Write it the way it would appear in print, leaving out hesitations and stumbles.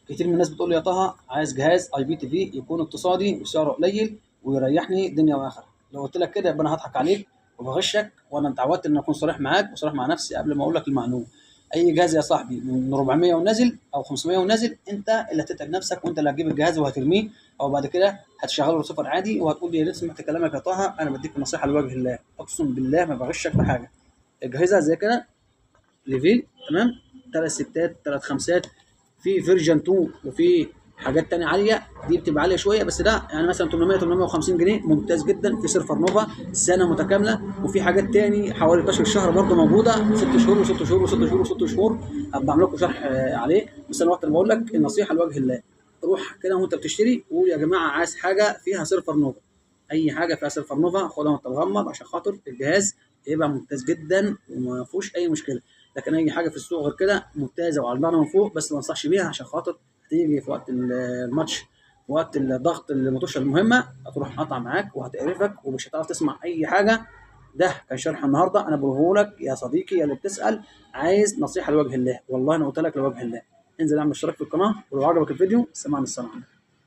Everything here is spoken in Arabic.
كتير من الناس بتقول لي يا طه عايز جهاز اي بي تي في يكون اقتصادي وسعره قليل ويريحني دنيا واخره. لو قلت لك كده يبقى انا هضحك عليك وبغشك، وانا اتعودت ان اكون صريح معاك وصريح مع نفسي قبل ما اقول لك المعلومه. اي جهاز يا صاحبي من 400 ونازل او 500 ونازل، انت اللي هتتعب نفسك وانت اللي هتجيب الجهاز وهترميه، او بعد كده هتشغله صفر عادي وهتقول لي يا ريت سمعت كلامك يا طه. انا بديك نصيحه لوجه الله، اقسم بالله ما بغشك في حاجه. اجهزه زي كده ليفل تمام، ثلاث ستات ثلاث خمسات، في فيرجن 2 وفي حاجات تانية عاليه، دي بتبقى عاليه شويه، بس ده يعني مثلا 800 850 جنيه ممتاز جدا. في سيرفر نوفا سنه متكامله، وفي حاجات تاني حوالي 12 شهر برضه موجوده، 6 شهور و6 شهور و6 شهور و6 شهور. هبقى اعمل لكم شرح عليه، بس انا وقت اللي بقول لك النصيحه لوجه الله، روح كده وانت بتشتري قول يا جماعه عايز حاجه فيها سيرفر نوفا. اي حاجه فيها سيرفر نوفا خدها وانت مغمض، عشان خاطر الجهاز يبقى ممتاز جدا وما فيهوش اي مشكله. لكن اي حاجه في السوق غير كده ممتازه وعلى البال من فوق، بس ما انصحش بيها، عشان خاطر هتيجي في وقت الماتش، وقت الضغط الماتش المهمه هتروح قاطع معاك وهتقرفك ومش هتعرف تسمع اي حاجه. ده كان شرح النهارده انا بقوله لك يا صديقي يا اللي بتسال عايز نصيحه لوجه الله، والله انا قلت لك لوجه الله. انزل اعمل اشتراك في القناه، ولو عجبك الفيديو سمعني السلام.